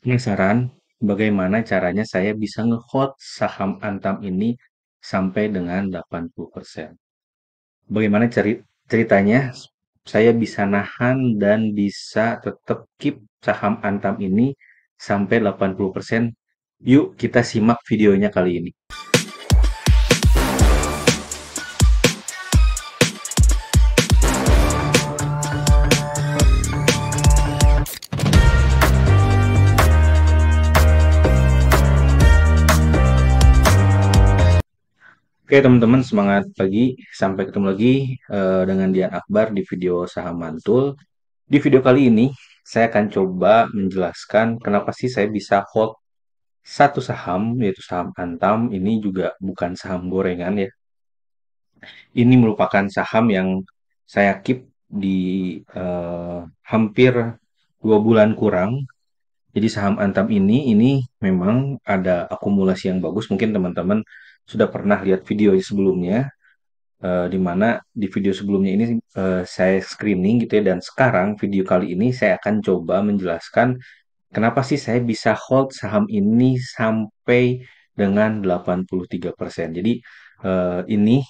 Penasaran bagaimana caranya saya bisa nge-hold saham Antam ini sampai dengan 80%? Bagaimana ceritanya saya bisa nahan dan bisa tetap keep saham Antam ini sampai 80%? Yuk kita simak videonya kali ini. Oke teman-teman, semangat pagi. Sampai ketemu lagi dengan Dian Akbar di video saham mantul. Di video kali ini saya akan coba menjelaskan kenapa sih saya bisa hold satu saham, yaitu saham Antam. Ini juga bukan saham gorengan ya. Ini merupakan saham yang saya keep di hampir 2 bulan kurang. Jadi saham Antam ini memang ada akumulasi yang bagus. Mungkin teman-teman sudah pernah lihat video sebelumnya, di mana di video sebelumnya ini saya screening gitu ya. Dan sekarang video kali ini saya akan coba menjelaskan kenapa sih saya bisa hold saham ini sampai dengan 83%. Jadi ini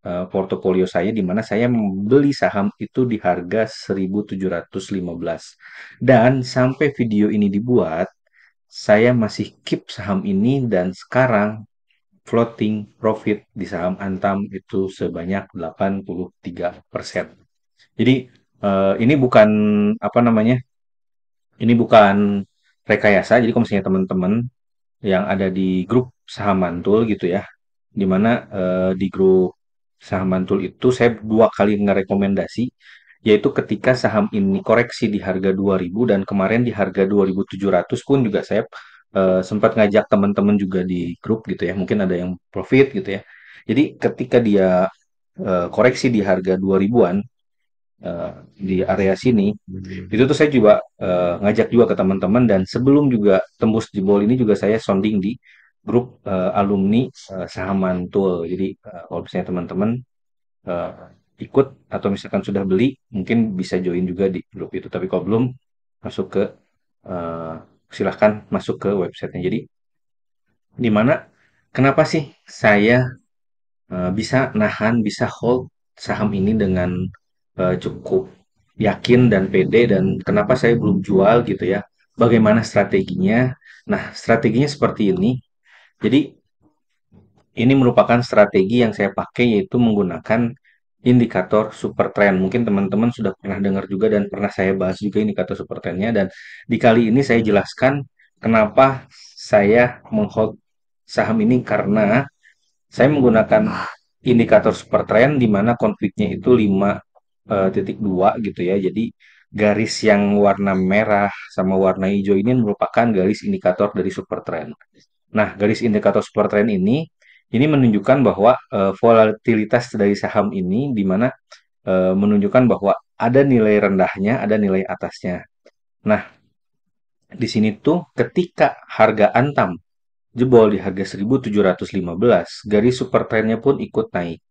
portofolio saya di mana saya membeli saham itu di harga 1.715. Dan sampai video ini dibuat, saya masih keep saham ini dan sekarang floating profit di saham Antam itu sebanyak 83%. Jadi ini bukan apa namanya? Ini bukan rekayasa. Jadi kalau misalnya teman-teman yang ada di grup saham mantul gitu ya, di mana di grup saham mantul itu saya 2 kali ngerekomendasi, yaitu ketika saham ini koreksi di harga 2.000 dan kemarin di harga 2.700 pun juga saya sempat ngajak teman-teman juga di grup gitu ya, mungkin ada yang profit gitu ya. Jadi ketika dia koreksi di harga 2.000-an, di area sini, itu tuh saya juga ngajak juga ke teman-teman dan sebelum juga tembus jebol ini juga saya sounding di grup alumni saham mantul. Jadi kalau misalnya teman-teman eh, ikut atau misalkan sudah beli, mungkin bisa join juga di grup itu. Tapi kalau belum, masuk ke eh, silahkan masuk ke websitenya. Jadi di mana kenapa sih saya bisa nahan, bisa hold saham ini dengan cukup yakin dan pede dan kenapa saya belum jual gitu ya. Bagaimana strateginya? Nah, strateginya seperti ini. Jadi, ini merupakan strategi yang saya pakai yaitu menggunakan indikator super trend. Mungkin teman-teman sudah pernah dengar juga dan pernah saya bahas juga indikator super trendnya dan di kali ini saya jelaskan kenapa saya menghold saham ini karena saya menggunakan indikator super trend di mana konfliknya itu 5,2 gitu ya. Jadi garis yang warna merah sama warna hijau ini merupakan garis indikator dari super trend. Nah, garis indikator super trend ini menunjukkan bahwa volatilitas dari saham ini di mana menunjukkan bahwa ada nilai rendahnya, ada nilai atasnya. Nah, di sini tuh ketika harga Antam jebol di harga 1.715, garis super trendnya pun ikut naik.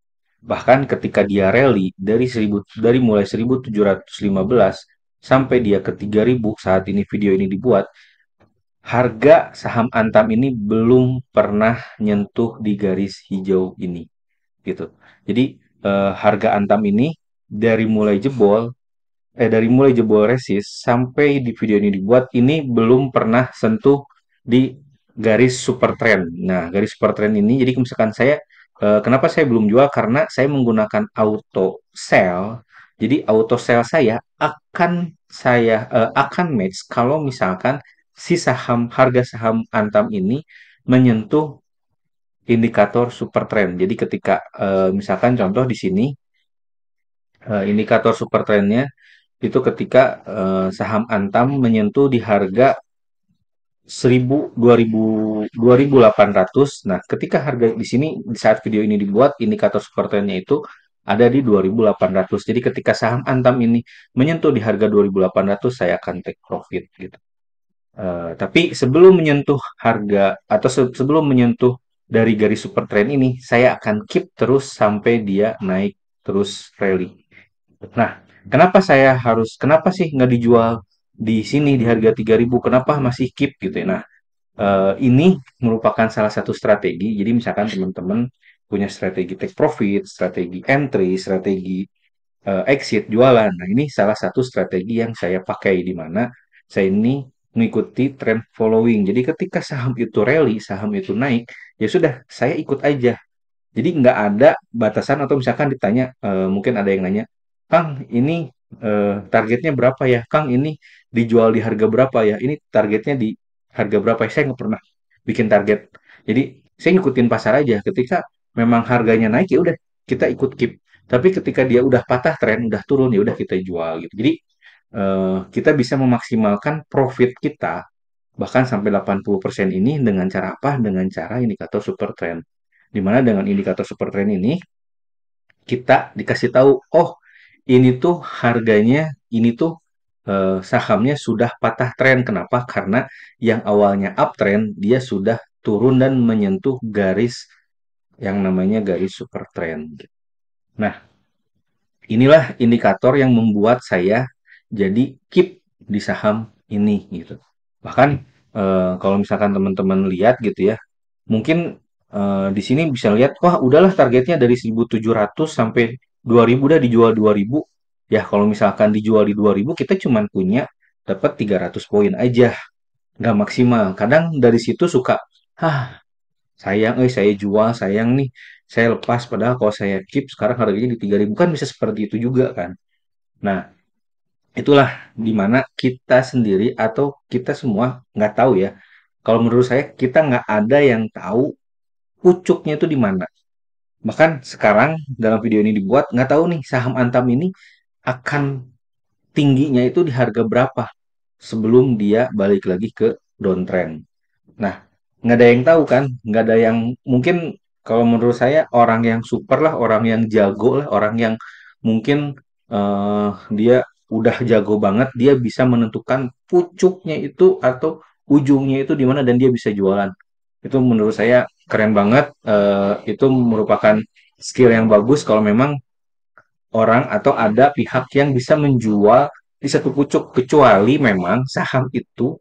Bahkan ketika dia rally dari mulai 1.715 sampai dia ke 3.000 saat ini video ini dibuat, harga saham Antam ini belum pernah nyentuh di garis hijau ini gitu. Jadi harga Antam ini dari mulai jebol resist sampai di video ini dibuat ini belum pernah sentuh di garis super trend. Nah, garis super trend ini jadi misalkan saya kenapa saya belum jual karena saya menggunakan auto sell. Jadi auto sell saya akan match kalau misalkan si harga saham Antam ini menyentuh indikator super trend. Jadi ketika misalkan contoh di sini indikator super trendnya itu ketika saham Antam menyentuh di harga 2.800. Nah, ketika harga di sini di saat video ini dibuat indikator super trendnya itu ada di 2.800. Jadi ketika saham Antam ini menyentuh di harga 2.800 saya akan take profit gitu. Tapi sebelum menyentuh harga atau sebelum menyentuh dari garis super trend ini saya akan keep terus sampai dia naik terus rally. Nah, kenapa sih nggak dijual di sini di harga 3.000, kenapa masih keep gitu ya. Nah, ini merupakan salah satu strategi. Jadi misalkan teman-teman punya strategi take profit, strategi entry, strategi exit jualan. Nah, ini salah satu strategi yang saya pakai di mana saya ini mengikuti trend following. Jadi ketika saham itu rally, saham itu naik, ya sudah saya ikut aja. Jadi nggak ada batasan atau misalkan ditanya, mungkin ada yang nanya, Kang, ini targetnya berapa ya? Kang, ini dijual di harga berapa ya? Ini targetnya di harga berapa ya? Saya nggak pernah bikin target. Jadi saya ngikutin pasar aja. Ketika memang harganya naik ya udah kita ikut keep. Tapi ketika dia udah patah tren, udah turun ya udah kita jual gitu. Jadi kita bisa memaksimalkan profit kita bahkan sampai 80% ini dengan cara apa? Dengan cara indikator super trend. Di mana dengan indikator super trend ini kita dikasih tahu, oh ini tuh harganya, ini tuh sahamnya sudah patah tren. Kenapa? Karena yang awalnya uptrend dia sudah turun dan menyentuh garis yang namanya garis super trend. Nah, inilah indikator yang membuat saya jadi keep di saham ini gitu. Bahkan kalau misalkan teman-teman lihat gitu ya, mungkin di sini bisa lihat, wah udahlah targetnya dari 1.700 sampai 2.000 udah dijual 2.000. Ya kalau misalkan dijual di 2.000 kita cuma punya dapat 300 poin aja, nggak maksimal. Kadang dari situ suka, ah sayang, saya jual, sayang nih, saya lepas. Padahal kalau saya keep sekarang harganya di 3.000 kan bisa seperti itu juga kan. Nah, itulah dimana kita sendiri atau kita semua nggak tahu ya. Kalau menurut saya kita nggak ada yang tahu pucuknya itu di mana. Bahkan sekarang dalam video ini dibuat nggak tahu nih saham Antam ini akan tingginya itu di harga berapa sebelum dia balik lagi ke downtrend. Nah, nggak ada yang tahu kan, nggak ada yang mungkin kalau menurut saya orang yang super lah, orang yang jago lah, orang yang mungkin dia udah jago banget, dia bisa menentukan pucuknya itu atau ujungnya itu di mana dan dia bisa jualan. Itu menurut saya keren banget. Itu merupakan skill yang bagus kalau memang orang atau ada pihak yang bisa menjual di satu pucuk, kecuali memang saham itu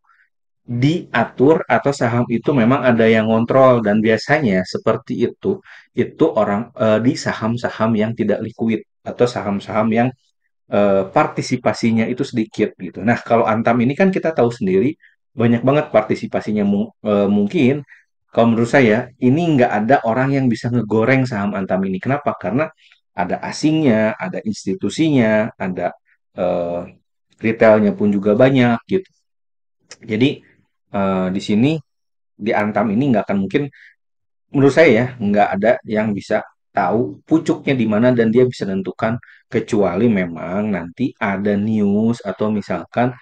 diatur atau saham itu memang ada yang ngontrol dan biasanya seperti itu orang di saham-saham yang tidak liquid atau saham-saham yang partisipasinya itu sedikit gitu. Nah, kalau Antam ini kan kita tahu sendiri banyak banget partisipasinya mungkin kalau menurut saya ini nggak ada orang yang bisa ngegoreng saham Antam ini. Kenapa? Karena ada asingnya, ada institusinya, ada eh, retailnya pun juga banyak gitu. Jadi di sini di Antam ini nggak akan mungkin menurut saya ya nggak ada yang bisa tahu pucuknya di mana dan dia bisa menentukan kecuali memang nanti ada news atau misalkan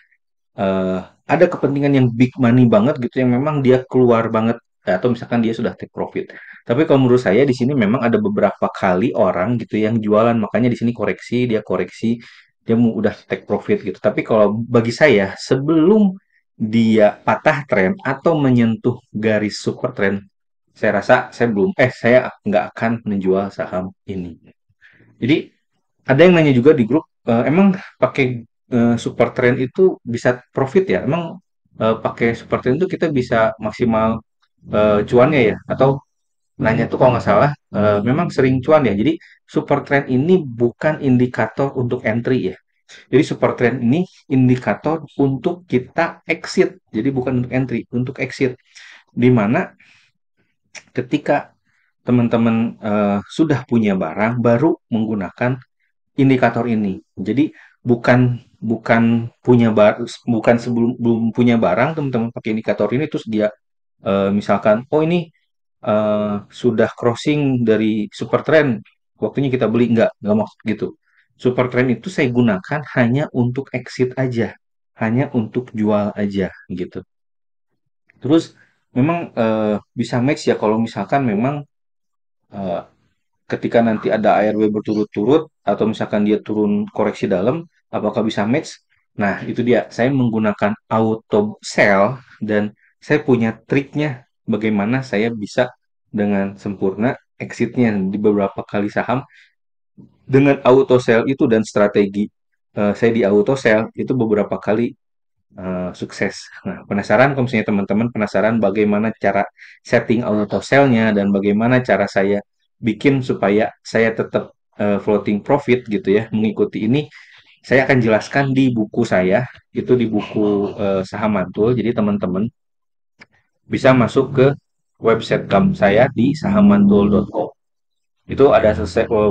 eh, ada kepentingan yang big money banget gitu yang memang dia keluar banget atau misalkan dia sudah take profit. Tapi kalau menurut saya di sini memang ada beberapa kali orang gitu yang jualan makanya di sini koreksi dia mau udah take profit gitu. Tapi kalau bagi saya sebelum dia patah tren atau menyentuh garis super trend saya rasa saya nggak akan menjual saham ini. Jadi ada yang nanya juga di grup, emang pakai super trend itu bisa profit ya? Emang pakai super trend itu kita bisa maksimal cuannya ya? Atau nanya tuh kalau nggak salah, memang sering cuan ya. Jadi super trend ini bukan indikator untuk entry ya. Jadi super trend ini indikator untuk kita exit. Jadi bukan untuk entry, untuk exit. Di mana ketika teman-teman sudah punya barang baru menggunakan indikator ini. Jadi bukan bukan bukan sebelum belum punya barang teman-teman pakai indikator ini terus dia misalkan oh ini sudah crossing dari super trend waktunya kita beli nggak maksud gitu. Super trend itu saya gunakan hanya untuk exit aja, hanya untuk jual aja gitu. Terus memang bisa match ya kalau misalkan memang eh, ketika nanti ada ARW berturut-turut atau misalkan dia turun koreksi dalam, apakah bisa match? Nah, itu dia. Saya menggunakan auto sell dan saya punya triknya bagaimana saya bisa dengan sempurna exitnya di beberapa kali saham dengan auto sell itu dan strategi saya di auto sell itu beberapa kali sukses. Nah, penasaran kalau misalnya teman-teman penasaran bagaimana cara setting auto sell-nya dan bagaimana cara saya bikin supaya saya tetap floating profit gitu ya, mengikuti ini, saya akan jelaskan di buku saya, itu di buku Saham Mantul. Jadi teman-teman bisa masuk ke website saya di sahammantul.com. Itu ada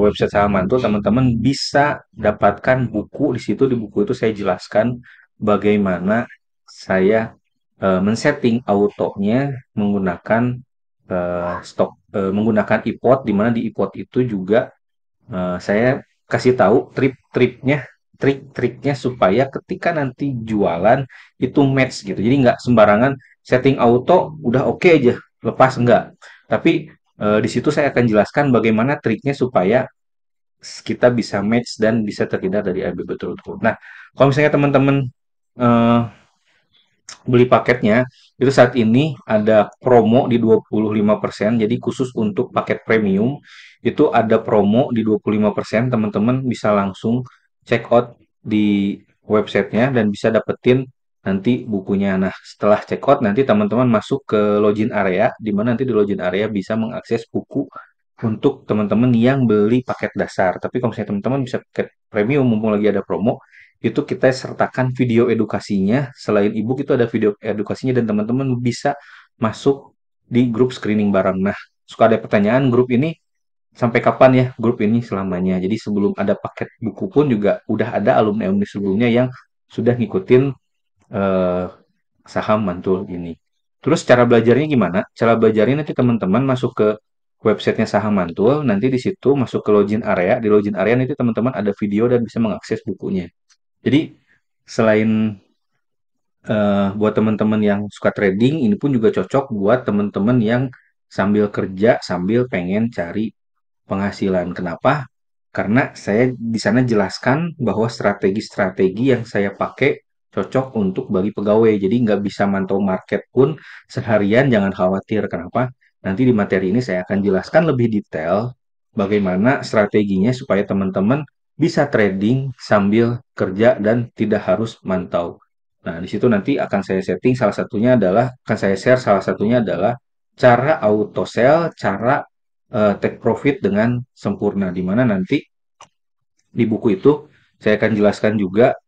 website Saham Mantul, teman-teman bisa dapatkan buku di situ. Di buku itu saya jelaskan bagaimana saya men-setting autonya menggunakan menggunakan iPod, di mana di iPod itu juga saya kasih tahu trik-triknya supaya ketika nanti jualan itu match gitu. Jadi nggak sembarangan setting auto udah oke aja, lepas enggak. Tapi di situ saya akan jelaskan bagaimana triknya supaya kita bisa match dan bisa terhindar dari AB betul-betul. Nah, kalau misalnya teman-teman eh, beli paketnya, itu saat ini ada promo di 25%. Jadi khusus untuk paket premium, itu ada promo di 25%. Teman-teman bisa langsung check out di websitenya dan bisa dapetin nanti bukunya. Nah, setelah check out, nanti teman-teman masuk ke login area, di mana nanti di login area bisa mengakses buku untuk teman-teman yang beli paket dasar. Tapi kalau misalnya teman-teman bisa paket premium, mumpung lagi ada promo, itu kita sertakan video edukasinya. Selain ebook itu ada video edukasinya dan teman-teman bisa masuk di grup screening bareng. Nah, suka ada pertanyaan grup ini sampai kapan ya grup ini selamanya. Jadi sebelum ada paket buku pun juga udah ada alumni-alumni sebelumnya yang sudah ngikutin eh, saham mantul ini. Terus cara belajarnya gimana? Cara belajarnya nanti teman-teman masuk ke websitenya saham mantul, nanti di situ masuk ke login area. Di login area nanti teman-teman ada video dan bisa mengakses bukunya. Jadi selain buat teman-teman yang suka trading, ini pun juga cocok buat teman-teman yang sambil kerja, sambil pengen cari penghasilan. Kenapa? Karena saya di sana jelaskan bahwa strategi-strategi yang saya pakai cocok untuk bagi pegawai. Jadi nggak bisa mantau market pun seharian, jangan khawatir. Kenapa? Nanti di materi ini saya akan jelaskan lebih detail bagaimana strateginya supaya teman-teman bisa trading sambil kerja dan tidak harus mantau. Nah, di situ nanti akan saya setting salah satunya adalah, akan saya share salah satunya adalah cara auto sell, cara take profit dengan sempurna. Di mana nanti di buku itu saya akan jelaskan juga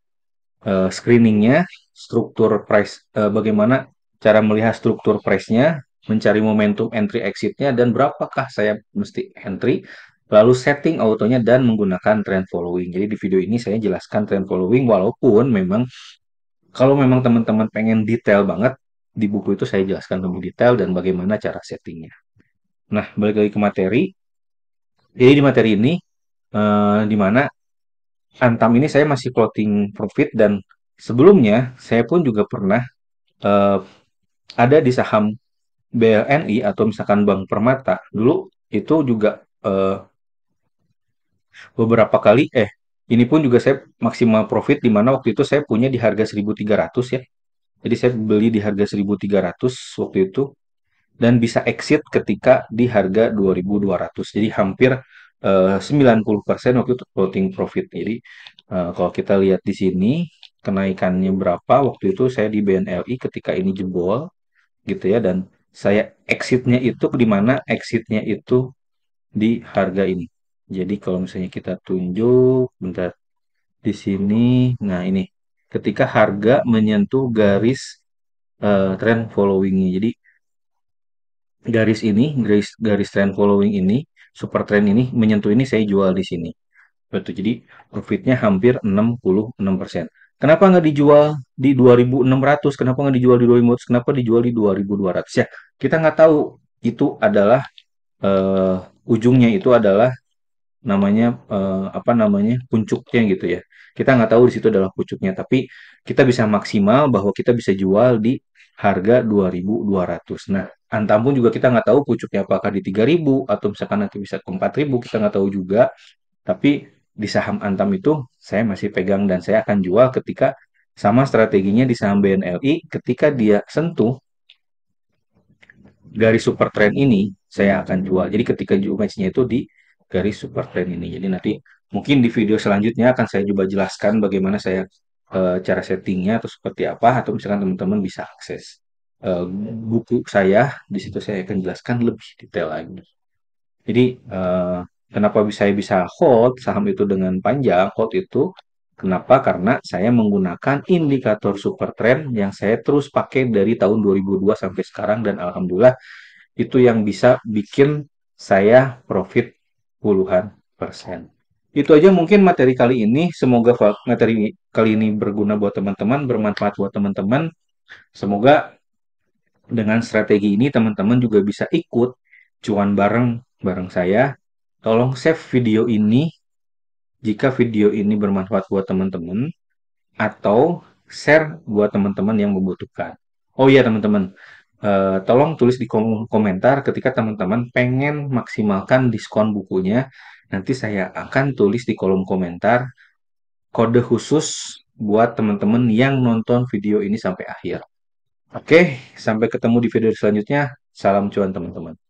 screeningnya, struktur price, bagaimana cara melihat struktur price-nya, mencari momentum entry exit-nya, dan berapakah saya mesti entry, lalu setting autonya dan menggunakan trend following. Jadi di video ini saya jelaskan trend following, walaupun memang kalau memang teman-teman pengen detail banget, di buku itu saya jelaskan lebih detail dan bagaimana cara settingnya. Nah, balik lagi ke materi. Jadi di materi ini, di mana Antam ini saya masih floating profit dan sebelumnya saya pun juga pernah eh, ada di saham BLNI atau misalkan Bank Permata. Dulu itu juga beberapa kali, ini pun juga saya maksimal profit di mana waktu itu saya punya di harga 1.300 ya. Jadi saya beli di harga 1.300 waktu itu dan bisa exit ketika di harga 2.200. Jadi hampir 90% waktu itu floating profit. Jadi kalau kita lihat di sini kenaikannya berapa waktu itu saya di BNLI ketika ini jebol gitu ya, dan saya exitnya itu di mana exitnya itu di harga ini. Jadi kalau misalnya kita tunjuk bentar di sini, nah ini ketika harga menyentuh garis trend following-nya. Jadi garis ini, garis garis trend following ini, super trend ini menyentuh ini saya jual di sini. Betul. Jadi profitnya hampir 66%. Kenapa nggak dijual di 2.600? Kenapa nggak dijual di 2.500? Kenapa dijual di 2.200? Ya, kita nggak tahu itu adalah eh, ujungnya itu adalah namanya apa namanya puncuknya gitu ya. Kita nggak tahu di situ adalah puncuknya, tapi kita bisa maksimal bahwa kita bisa jual di harga 2.200. Nah, Antam pun juga kita nggak tahu puncuknya apakah di 3.000 atau misalkan nanti bisa ke 4.000, kita nggak tahu juga. Tapi di saham Antam itu saya masih pegang dan saya akan jual ketika sama strateginya di saham BNLI ketika dia sentuh garis super trend ini saya akan jual. Jadi ketika match-nya itu di garis super trend ini. Jadi nanti mungkin di video selanjutnya akan saya coba jelaskan bagaimana saya cara settingnya atau seperti apa, atau misalkan teman-teman bisa akses eh, buku saya, di situ saya akan jelaskan lebih detail lagi. Jadi, kenapa saya bisa hold saham itu dengan panjang, hold itu kenapa? Karena saya menggunakan indikator super trend yang saya terus pakai dari tahun 2002 sampai sekarang, dan alhamdulillah itu yang bisa bikin saya profit puluhan persen. Itu aja mungkin materi kali ini. Semoga materi kali ini berguna buat teman-teman, bermanfaat buat teman-teman. Semoga dengan strategi ini teman-teman juga bisa ikut cuan bareng bareng saya. Tolong save video ini jika video ini bermanfaat buat teman-teman, atau share buat teman-teman yang membutuhkan. Oh iya teman-teman, tolong tulis di komentar ketika teman-teman pengen maksimalkan diskon bukunya. Nanti saya akan tulis di kolom komentar kode khusus buat teman-teman yang nonton video ini sampai akhir. Oke, sampai ketemu di video selanjutnya. Salam cuan teman-teman.